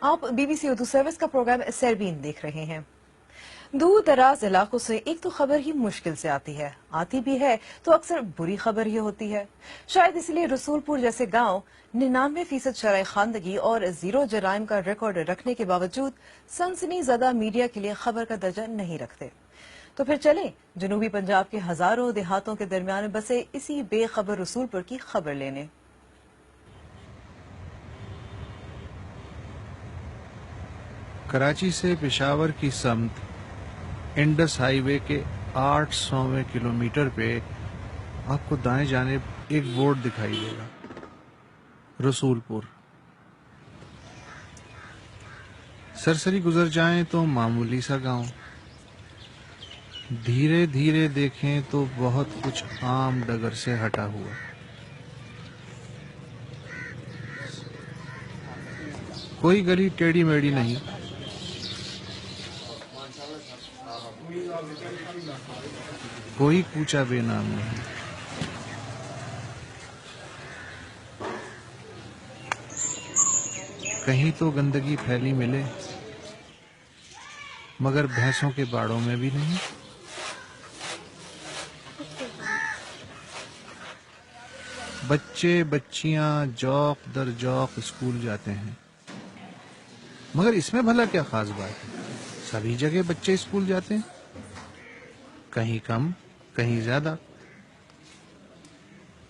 آپ BBC Urdu service کا programme سیربین دیکھ رہے ہیں۔ دور دراز علاقوں سے ایک تو خبر ہی مشکل سے آتی بھی ہے تو اکثر بری خبر ہی ہوتی ہے۔ شاید اس لیے رسول پور جیسے گاؤں 99% شرح خواندگی اور 0 جرائم کا ریکارڈ رکھنے کے باوجود سنسنی زدہ میڈیا کے لیے خبر کا درجہ نہیں رکھتے۔ تو پھر چلیں جنوبی پنجاب کے ہزاروں دیہاتوں کے درمیان بسے اسی بے خبر رسول پور کی خبر لینے۔ کراچی سے پشاور کی سمت انڈس ہائی وے کے 800ویں کلومیٹر پہ آپ کو دائیں جانب ایک بورڈ دکھائی دے گا، رسول پور۔ سرسری گزر جائیں تو معمولی سا گاؤں، دھیرے دھیرے دیکھیں تو بہت کچھ عام ڈگر سے ہٹا ہوا۔ کوئی گلی ٹیڑھی میڑھی نہیں، کوئی کوچہ بے نام نہیں۔ کہیں تو گندگی پھیلی ملے، مگر بھینسوں کے باڑوں میں بھی نہیں۔ بچے بچیاں جوق در جوق اسکول جاتے ہیں، مگر اس میں بھلا کیا خاص بات ہے؟ سبھی جگہ بچے اسکول جاتے ہیں، کہیں کم کہیں زیادہ۔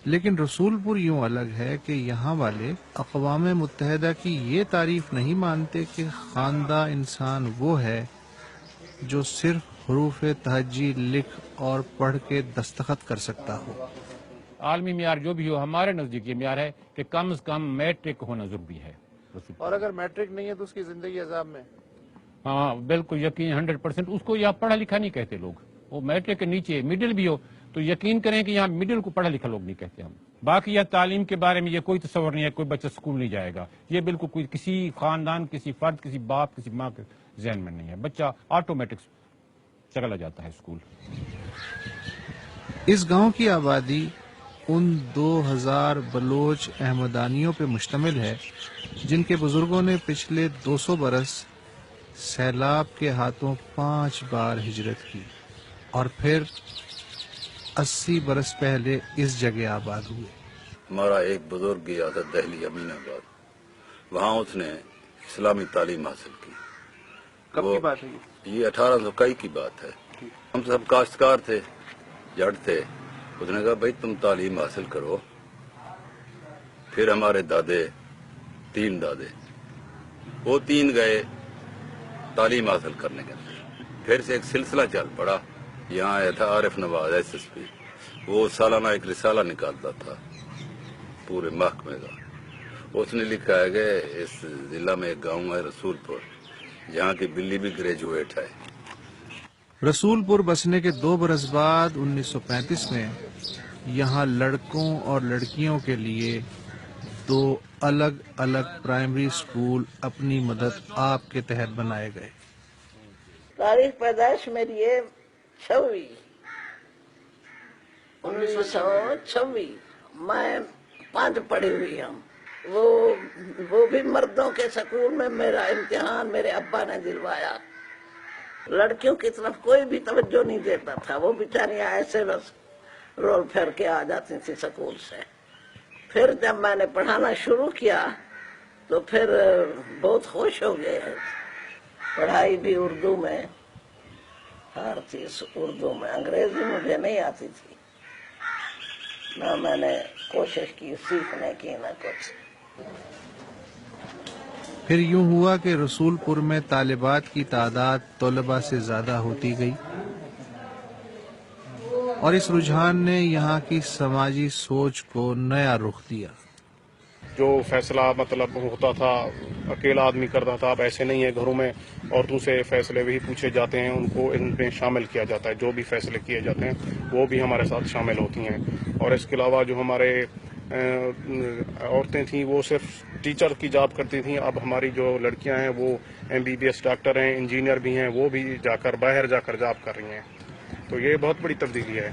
لیکن رسول پور یوں الگ ہے کہ یہاں والے اقوام متحدہ کی یہ تعریف نہیں مانتے کہ خواندہ انسان وہ ہے جو صرف حروف تہجی لکھ اور پڑھ کے دستخط کر سکتا ہو۔ عالمی معیار جو بھی ہو، ہمارے نزدیک یہ معیار ہے کہ کم از کم میٹرک ہونا ضروری ہے۔ اور اگر میٹرک نہیں ہے تو اس کی زندگی عذاب میں؟ ہاں بالکل یقین 100%۔ اس کو یہاں پڑھا لکھا نہیں کہتے لوگ، وہ میٹرک کے نیچے مڈل بھی ہو تو یقین کریں کہ یہاں مڈل کو پڑھا لکھا لوگ نہیں کہتے ہم۔ باقی یہ تعلیم کے بارے میں یہ کوئی تصور نہیں ہے کوئی بچہ اسکول نہیں جائے گا، یہ بالکل کوئی کسی خاندان کسی فرد کسی باپ کسی ماں کے ذہن میں نہیں ہے، بچہ آٹومیٹک چلا جاتا ہے اسکول۔ اس گاؤں کی آبادی ان 2000 بلوچ احمدانیوں پہ مشتمل ہے جن کے بزرگوں نے پچھلے 200 برس سیلاب کے ہاتھوں 5 بار ہجرت کی اور پھر 80 برس پہلے اس جگہ آباد ہوئے۔ ہمارا ایک بزرگ گیا تھا دہلی امین آباد، وہاں اس نے اسلامی تعلیم حاصل کی۔ کب کی بات ہے یہ 1821 کی بات ہے۔ ہم سب کاشتکار تھے، جٹ تھے۔ اس نے کہا بھائی تم تعلیم حاصل کرو۔ پھر ہمارے دادے 3 دادے وہ 3 گئے تعلیم حاصل کرنے کے لیے۔ پھر سے ایک سلسلہ چل پڑا، یہاں آیا تھا عارف نواز SSP، وہ سالانہ ایک رسالہ نکالتا تھا پورے محکمے کا۔ اس نے لکھا ہے کہ اس ضلع میں ایک گاؤں ہے رسول پور، جہاں کی بلی بھی گریجویٹ ہے۔ رسول پور بسنے کے 2 برس بعد 1935 میں یہاں لڑکوں اور لڑکیوں کے لیے 2 الگ الگ پرائمری اسکول اپنی مدد آپ کے تحت بنائے گئے۔ تاریخ پیدائش میری ہے 1926۔ میں 5 پڑھی ہوئی ہوں۔ وہ بھی مردوں کے سکول میں میرا امتحان میرے ابا نے دلوایا۔ لڑکیوں کی طرف کوئی بھی توجہ نہیں دیتا تھا، وہ بیچاریاں ایسے بس رول پھیر کے آ جاتی تھی سکول سے۔ پھر جب میں نے پڑھانا شروع کیا تو پھر بہت خوش ہو گئے۔ پڑھائی بھی اردو میں، ہر چیز اردو میں، انگریزی مجھے نہیں آتی تھی، نہ میں نے کوشش کی سیکھنے کی نہ کچھ۔ پھر یوں ہوا کہ رسول پور میں طالبات کی تعداد طلباء سے زیادہ ہوتی گئی اور اس رجحان نے یہاں کی سماجی سوچ کو نیا رخ دیا۔ جو فیصلہ مطلب ہوتا تھا اکیلا آدمی کرتا تھا، اب ایسے نہیں ہے، گھروں میں عورتوں سے فیصلے بھی پوچھے جاتے ہیں، ان کو ان میں شامل کیا جاتا ہے، جو بھی فیصلے کیے جاتے ہیں وہ بھی ہمارے ساتھ شامل ہوتی ہیں۔ اور اس کے علاوہ جو ہمارے عورتیں تھیں وہ صرف ٹیچر کی جاب کرتی تھیں، اب ہماری جو لڑکیاں ہیں وہ MBBS ڈاکٹر ہیں، انجینئر بھی ہیں، وہ بھی باہر جا کر جاب کر رہی ہیں۔ تو یہ بہت بڑی تبدیلی ہے۔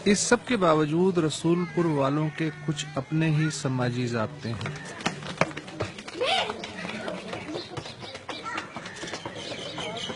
اس سب کے باوجود رسول پور والوں کے کچھ اپنے ہی سماجی ضابطے ہیں۔